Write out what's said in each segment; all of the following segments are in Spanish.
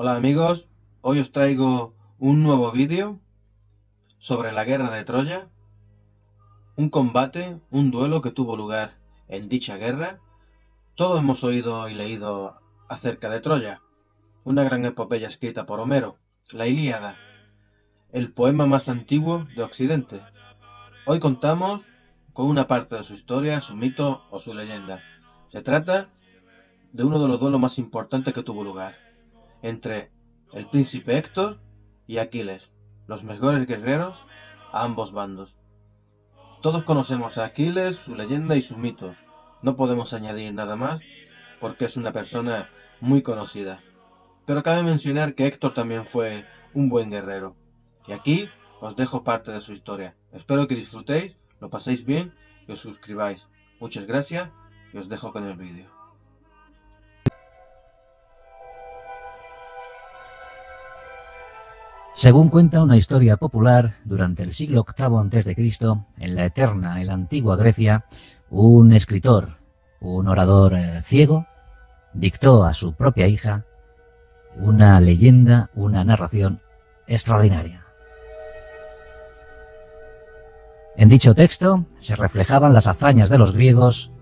Hola amigos, hoy os traigo un nuevo vídeo sobre la guerra de Troya, un combate, un duelo que tuvo lugar en dicha guerra. Todos hemos oído y leído acerca de Troya, una gran epopeya escrita por Homero, la Ilíada, el poema más antiguo de Occidente. Hoy contamos con una parte de su historia, su mito o su leyenda. Se trata de uno de los duelos más importantes que tuvo lugar entre el príncipe Héctor y Aquiles, los mejores guerreros a ambos bandos. Todos conocemos a Aquiles, su leyenda y su mito. No podemos añadir nada más porque es una persona muy conocida. Pero cabe mencionar que Héctor también fue un buen guerrero. Y aquí os dejo parte de su historia. Espero que disfrutéis, lo paséis bien y os suscribáis. Muchas gracias y os dejo con el vídeo. Según cuenta una historia popular, durante el siglo VIII a.C., en la eterna y la antigua Grecia, un escritor, un orador ciego, dictó a su propia hija una leyenda, una narración extraordinaria. En dicho texto se reflejaban las hazañas de los griegos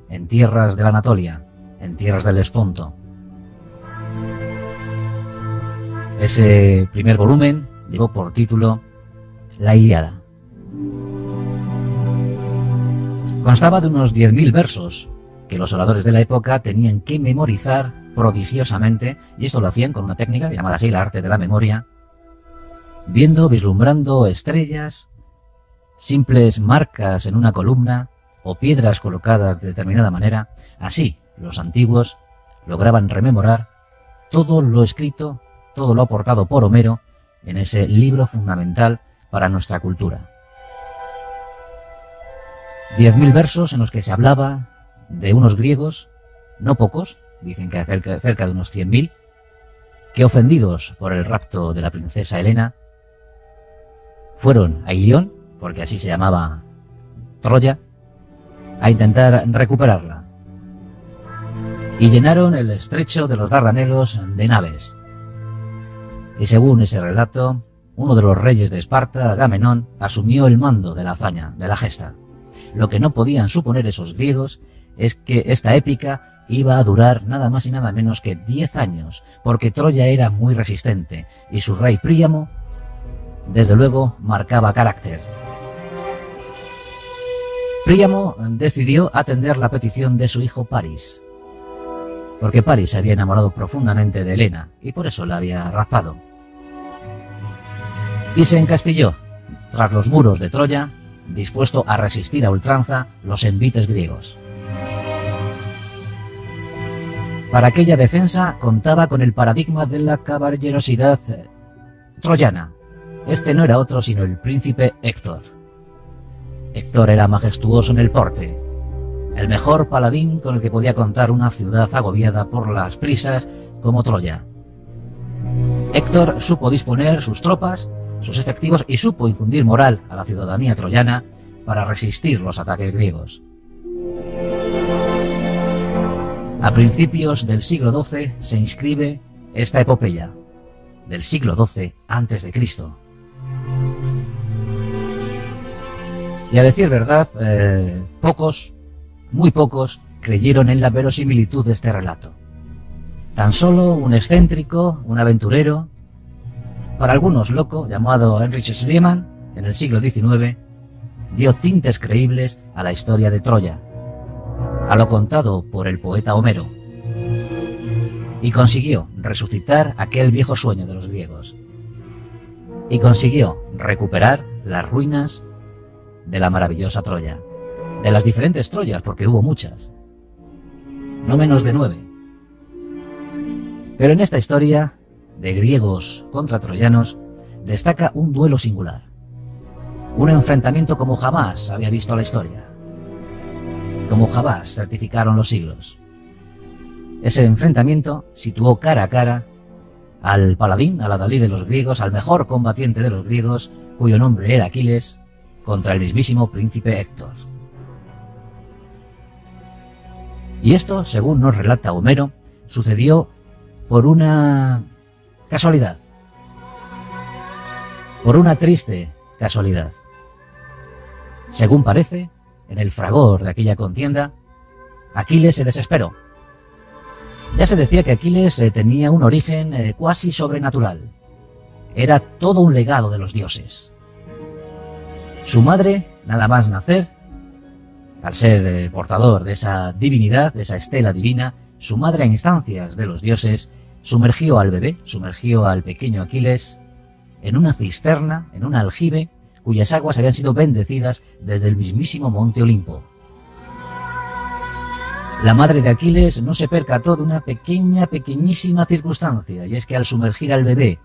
en tierras de la Anatolia, en tierras del Esponto. Ese primer volumen llevó por título La Ilíada. Constaba de unos 10.000 versos que los oradores de la época tenían que memorizar prodigiosamente, y esto lo hacían con una técnica llamada así el arte de la memoria, vislumbrando estrellas, simples marcas en una columna o piedras colocadas de determinada manera. Así, los antiguos lograban rememorar todo lo escrito, todo lo aportado por Homero en ese libro fundamental para nuestra cultura. 10.000 versos en los que se hablaba de unos griegos, no pocos, dicen que cerca de unos 100.000, que ofendidos por el rapto de la princesa Helena, fueron a Ilión, porque así se llamaba Troya, a intentar recuperarla. Y llenaron el estrecho de los Dardanelos de naves. Y según ese relato, uno de los reyes de Esparta, Agamenón, asumió el mando de la hazaña, de la gesta. Lo que no podían suponer esos griegos es que esta épica iba a durar nada más y nada menos que 10 años, porque Troya era muy resistente y su rey Príamo, desde luego, marcaba carácter. Príamo decidió atender la petición de su hijo Paris, porque Paris se había enamorado profundamente de Helena y por eso la había raptado. Y se encastilló tras los muros de Troya, dispuesto a resistir a ultranza los envites griegos. Para aquella defensa contaba con el paradigma de la caballerosidad troyana. Este no era otro sino el príncipe Héctor. Héctor era majestuoso en el porte, el mejor paladín con el que podía contar una ciudad agobiada por las prisas como Troya. Héctor supo disponer sus tropas, sus efectivos y supo infundir moral a la ciudadanía troyana para resistir los ataques griegos. A principios del siglo XII se inscribe esta epopeya, del siglo XII a.C. Y a decir verdad, muy pocos, creyeron en la verosimilitud de este relato. Tan solo un excéntrico, un aventurero, para algunos loco, llamado Heinrich Schliemann, en el siglo XIX, dio tintes creíbles a la historia de Troya, a lo contado por el poeta Homero, y consiguió resucitar aquel viejo sueño de los griegos, y consiguió recuperar las ruinas de la maravillosa Troya, de las diferentes Troyas, porque hubo muchas, no menos de 9. Pero en esta historia de griegos contra troyanos destaca un duelo singular, un enfrentamiento como jamás había visto la historia, como jamás certificaron los siglos. Ese enfrentamiento situó cara a cara al paladín, al adalid de los griegos, al mejor combatiente de los griegos, cuyo nombre era Aquiles, contra el mismísimo príncipe Héctor. Y esto, según nos relata Homero, sucedió por una Casualidad. Por una triste casualidad. Según parece, en el fragor de aquella contienda, Aquiles se desesperó. Ya se decía que Aquiles tenía un origen cuasi sobrenatural. Era todo un legado de los dioses. Su madre, nada más nacer, al ser portador de esa divinidad, de esa estela divina, su madre a instancias de los dioses sumergió al bebé, sumergió al pequeño Aquiles en una cisterna, en un aljibe, cuyas aguas habían sido bendecidas desde el mismísimo monte Olimpo. La madre de Aquiles no se percató de una pequeñísima circunstancia, y es que al sumergir al bebé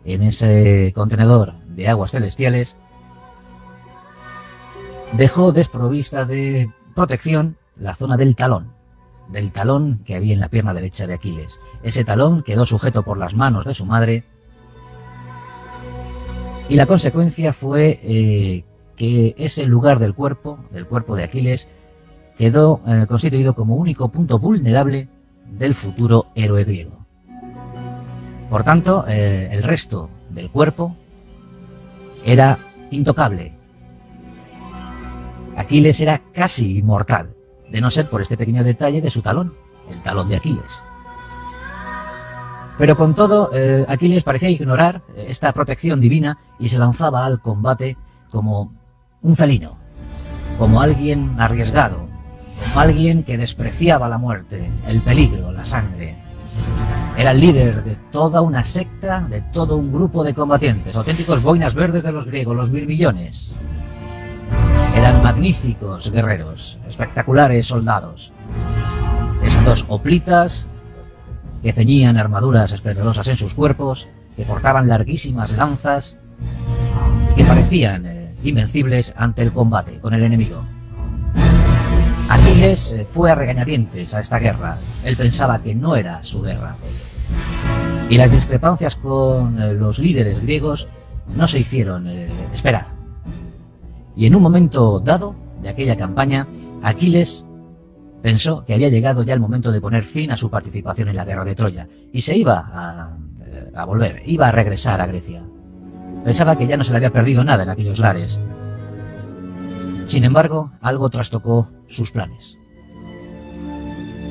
en ese contenedor de aguas celestiales, dejó desprovista de protección la zona del talón que había en la pierna derecha de Aquiles. Ese talón quedó sujeto por las manos de su madre, y la consecuencia fue que ese lugar del cuerpo de Aquiles, quedó constituido como único punto vulnerable del futuro héroe griego. Por tanto, el resto del cuerpo era intocable. Aquiles era casi inmortal, de no ser por este pequeño detalle de su talón, el talón de Aquiles. Pero con todo, Aquiles parecía ignorar esta protección divina y se lanzaba al combate como un felino, como alguien arriesgado, como alguien que despreciaba la muerte, el peligro, la sangre. Era el líder de toda una secta, de todo un grupo de combatientes, auténticos boinas verdes de los griegos, los mirmillones. Eran magníficos guerreros, espectaculares soldados. Estos hoplitas que ceñían armaduras esplendorosas en sus cuerpos, que portaban larguísimas lanzas y que parecían invencibles ante el combate con el enemigo. Aquiles fue a regañadientes a esta guerra. Él pensaba que no era su guerra. Y las discrepancias con los líderes griegos no se hicieron esperar. Y en un momento dado de aquella campaña, Aquiles pensó que había llegado ya el momento de poner fin a su participación en la guerra de Troya, y se iba a volver, iba a regresar a Grecia. Pensaba que ya no se le había perdido nada en aquellos lares. Sin embargo, algo trastocó sus planes.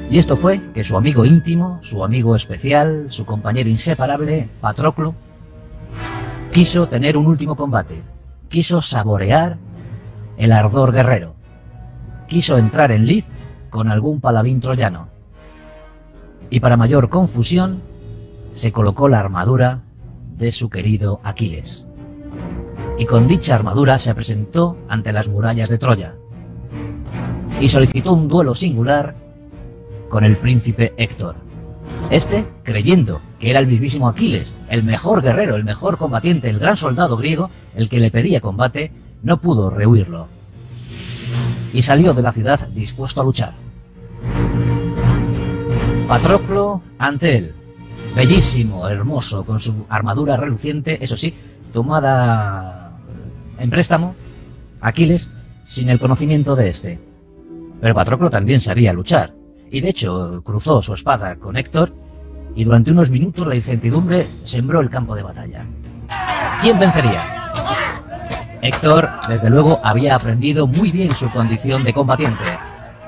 Y esto fue que su amigo íntimo, su amigo especial, su compañero inseparable, Patroclo, quiso tener un último combate, quiso saborear el ardor guerrero, quiso entrar en lid con algún paladín troyano, y para mayor confusión se colocó la armadura de su querido Aquiles, y con dicha armadura se presentó ante las murallas de Troya y solicitó un duelo singular con el príncipe Héctor. Este, creyendo que era el mismísimo Aquiles, el mejor guerrero, el mejor combatiente, el gran soldado griego, el que le pedía combate, no pudo rehuirlo y salió de la ciudad dispuesto a luchar. Patroclo ante él, bellísimo, hermoso, con su armadura reluciente, eso sí, tomada en préstamo, Aquiles, sin el conocimiento de este. Pero Patroclo también sabía luchar, y de hecho cruzó su espada con Héctor, y durante unos minutos la incertidumbre sembró el campo de batalla. ¿Quién vencería? Héctor, desde luego, había aprendido muy bien su condición de combatiente.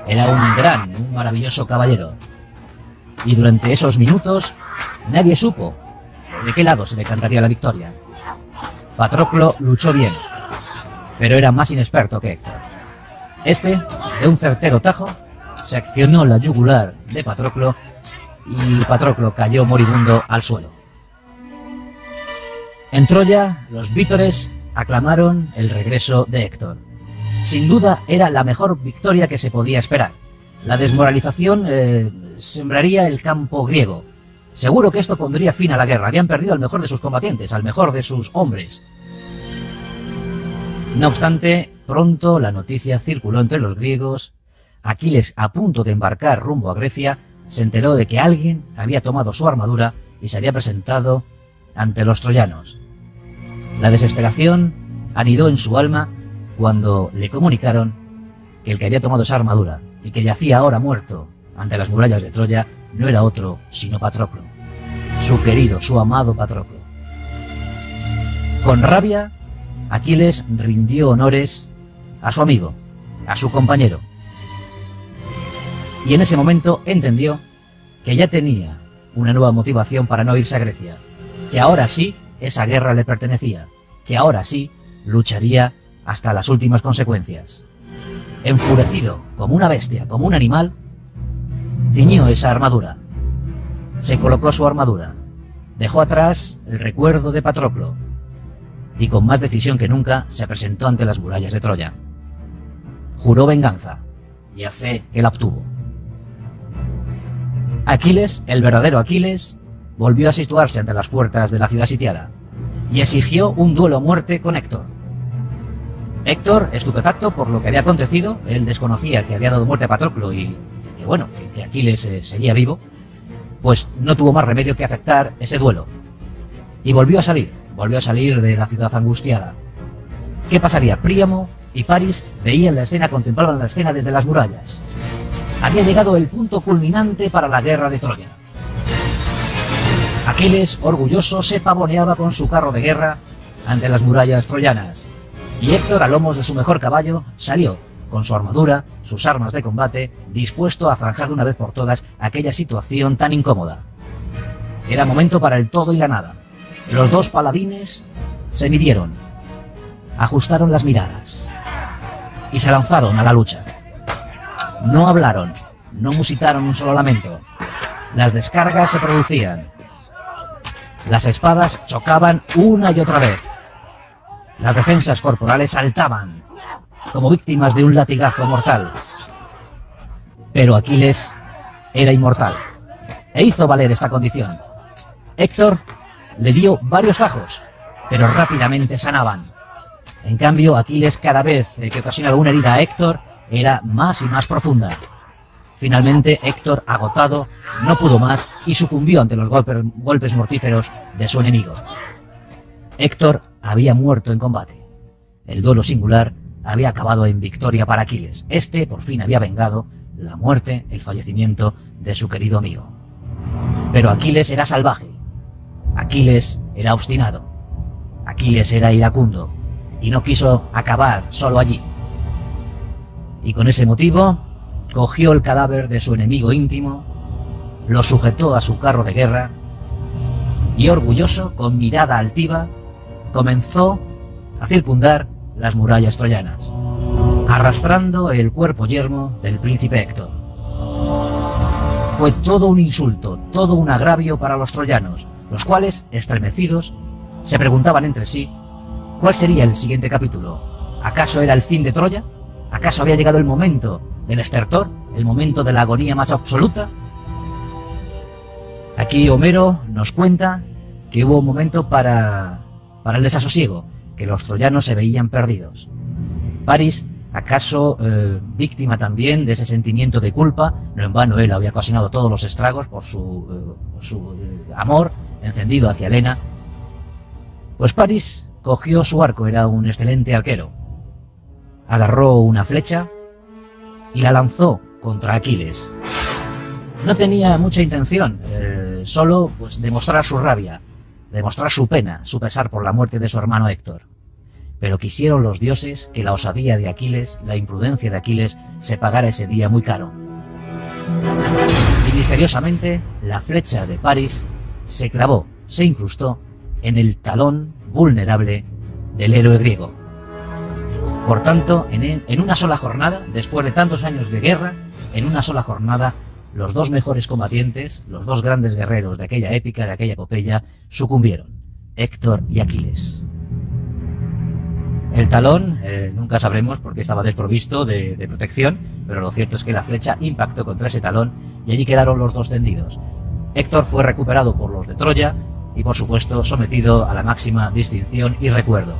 Era un maravilloso caballero. Y durante esos minutos nadie supo de qué lado se decantaría la victoria. Patroclo luchó bien, pero era más inexperto que Héctor. Este, de un certero tajo, seccionó la yugular de Patroclo y Patroclo cayó moribundo al suelo. En Troya, los vítores aclamaron el regreso de Héctor. Sin duda era la mejor victoria que se podía esperar. La desmoralización sembraría el campo griego. Seguro que esto pondría fin a la guerra. Habían perdido al mejor de sus combatientes, al mejor de sus hombres. No obstante, pronto la noticia circuló entre los griegos. Aquiles, a punto de embarcar rumbo a Grecia, se enteró de que alguien había tomado su armadura y se había presentado ante los troyanos. La desesperación anidó en su alma cuando le comunicaron que el que había tomado esa armadura y que yacía ahora muerto ante las murallas de Troya no era otro sino Patroclo, su querido, su amado Patroclo. Con rabia, Aquiles rindió honores a su amigo, a su compañero. Y en ese momento entendió que ya tenía una nueva motivación para no irse a Grecia, que ahora sí esa guerra le pertenecía, que ahora sí lucharía hasta las últimas consecuencias. Enfurecido, como una bestia, como un animal, ciñó esa armadura, se colocó su armadura, dejó atrás el recuerdo de Patroclo y con más decisión que nunca se presentó ante las murallas de Troya. Juró venganza y a fe que la obtuvo. Aquiles, el verdadero Aquiles, volvió a situarse ante las puertas de la ciudad sitiada y exigió un duelo a muerte con Héctor. Héctor, estupefacto por lo que había acontecido, él desconocía que había dado muerte a Patroclo y que bueno, que Aquiles seguía vivo, pues no tuvo más remedio que aceptar ese duelo. Y volvió a salir de la ciudad angustiada. ¿Qué pasaría? Príamo y Paris veían la escena, contemplaban la escena desde las murallas. Había llegado el punto culminante para la guerra de Troya. Aquiles, orgulloso, se pavoneaba con su carro de guerra ante las murallas troyanas. Y Héctor, a lomos de su mejor caballo, salió con su armadura, sus armas de combate, dispuesto a zanjar de una vez por todas aquella situación tan incómoda. Era momento para el todo y la nada. Los dos paladines se midieron, ajustaron las miradas y se lanzaron a la lucha. No hablaron, no musitaron un solo lamento. Las descargas se producían. Las espadas chocaban una y otra vez. Las defensas corporales saltaban, como víctimas de un latigazo mortal. Pero Aquiles era inmortal, e hizo valer esta condición. Héctor le dio varios tajos, pero rápidamente sanaban. En cambio, Aquiles, cada vez que ocasionaba una herida a Héctor, era más y más profunda. Finalmente, Héctor, agotado, no pudo más y sucumbió ante los golpes mortíferos de su enemigo. Héctor había muerto en combate. El duelo singular había acabado en victoria para Aquiles. Este, por fin, había vengado la muerte, el fallecimiento de su querido amigo. Pero Aquiles era salvaje. Aquiles era obstinado. Aquiles era iracundo y no quiso acabar solo allí. Y con ese motivo, cogió el cadáver de su enemigo íntimo, lo sujetó a su carro de guerra y, orgulloso, con mirada altiva, comenzó a circundar las murallas troyanas, arrastrando el cuerpo yermo del príncipe Héctor. Fue todo un insulto, todo un agravio para los troyanos, los cuales, estremecidos, se preguntaban entre sí cuál sería el siguiente capítulo. ¿Acaso era el fin de Troya? ¿Acaso había llegado el momento del estertor, el momento de la agonía más absoluta? Aquí Homero nos cuenta que hubo un momento para el desasosiego, que los troyanos se veían perdidos. Paris, acaso víctima también de ese sentimiento de culpa, no en vano él había ocasionado todos los estragos por su amor encendido hacia Helena, pues Paris cogió su arco, era un excelente arquero, agarró una flecha y la lanzó contra Aquiles. No tenía mucha intención, solo pues demostrar su rabia, demostrar su pena, su pesar por la muerte de su hermano Héctor. Pero quisieron los dioses que la osadía de Aquiles, la imprudencia de Aquiles, se pagara ese día muy caro. Y misteriosamente, la flecha de Paris se clavó, se incrustó en el talón vulnerable del héroe griego. Por tanto, en una sola jornada, después de tantos años de guerra, en una sola jornada, los dos mejores combatientes, los dos grandes guerreros de aquella épica, de aquella epopeya, sucumbieron, Héctor y Aquiles. El talón, nunca sabremos por qué estaba desprovisto de protección, pero lo cierto es que la flecha impactó contra ese talón y allí quedaron los dos tendidos. Héctor fue recuperado por los de Troya y, por supuesto, sometido a la máxima distinción y recuerdo.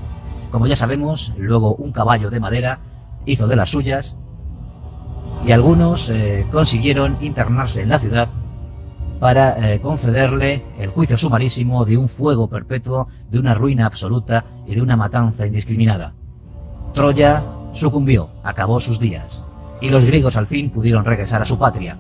Como ya sabemos, luego un caballo de madera hizo de las suyas y algunos consiguieron internarse en la ciudad para concederle el juicio sumarísimo de un fuego perpetuo, de una ruina absoluta y de una matanza indiscriminada. Troya sucumbió, acabó sus días, y los griegos al fin pudieron regresar a su patria.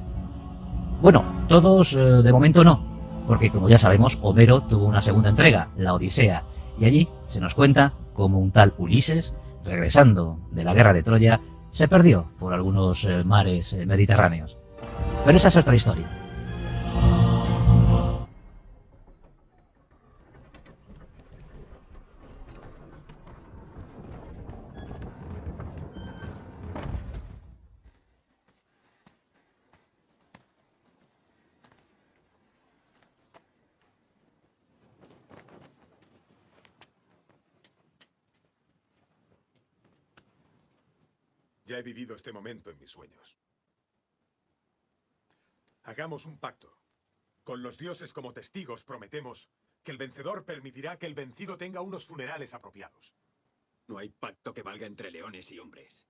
Bueno, todos de momento no, porque como ya sabemos, Homero tuvo una segunda entrega, la Odisea, y allí se nos cuenta cómo un tal Ulises, regresando de la guerra de Troya, se perdió por algunos mares mediterráneos. Pero esa es otra historia. Ya he vivido este momento en mis sueños. Hagamos un pacto. Con los dioses como testigos prometemos que el vencedor permitirá que el vencido tenga unos funerales apropiados. No hay pacto que valga entre leones y hombres.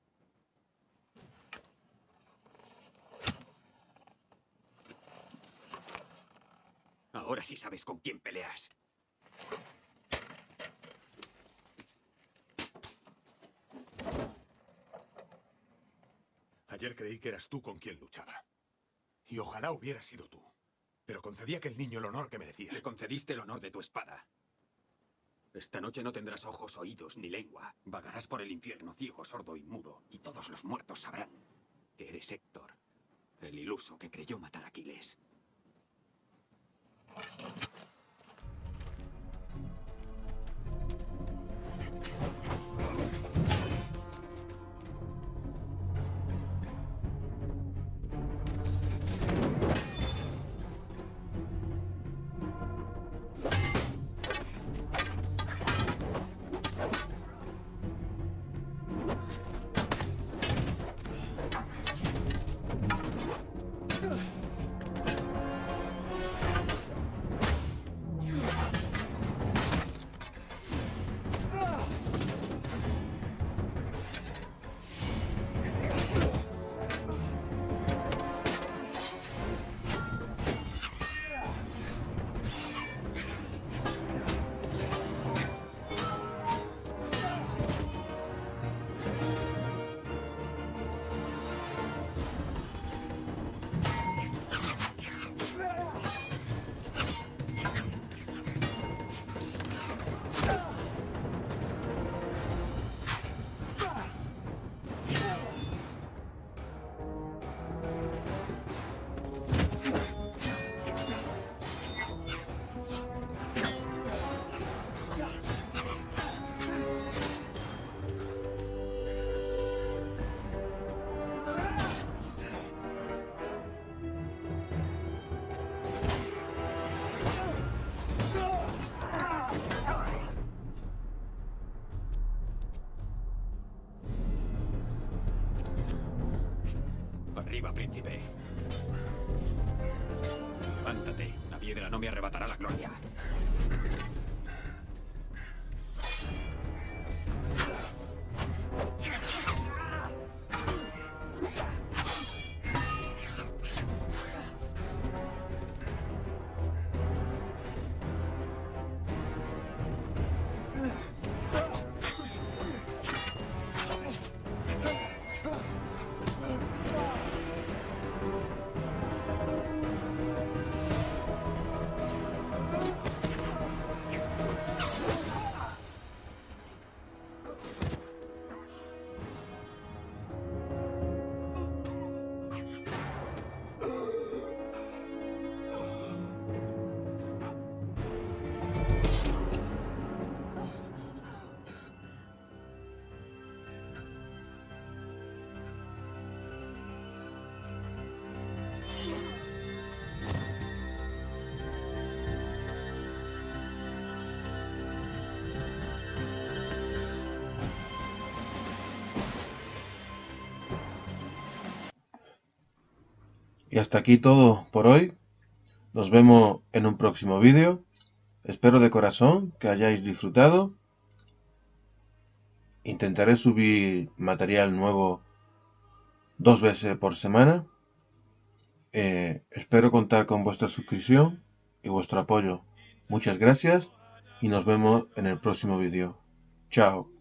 Ahora sí sabes con quién peleas. Ayer creí que eras tú con quien luchaba. Y ojalá hubiera sido tú. Pero concedí a aquel niño el honor que merecía. Le concediste el honor de tu espada. Esta noche no tendrás ojos, oídos ni lengua. Vagarás por el infierno ciego, sordo y mudo. Y todos los muertos sabrán que eres Héctor, el iluso que creyó matar a Aquiles. Arriba, príncipe. Levántate. Una piedra no me arrebatará la gloria. Y hasta aquí todo por hoy. Nos vemos en un próximo vídeo. Espero de corazón que hayáis disfrutado. Intentaré subir material nuevo 2 veces por semana. Espero contar con vuestra suscripción y vuestro apoyo. Muchas gracias y nos vemos en el próximo vídeo. Chao.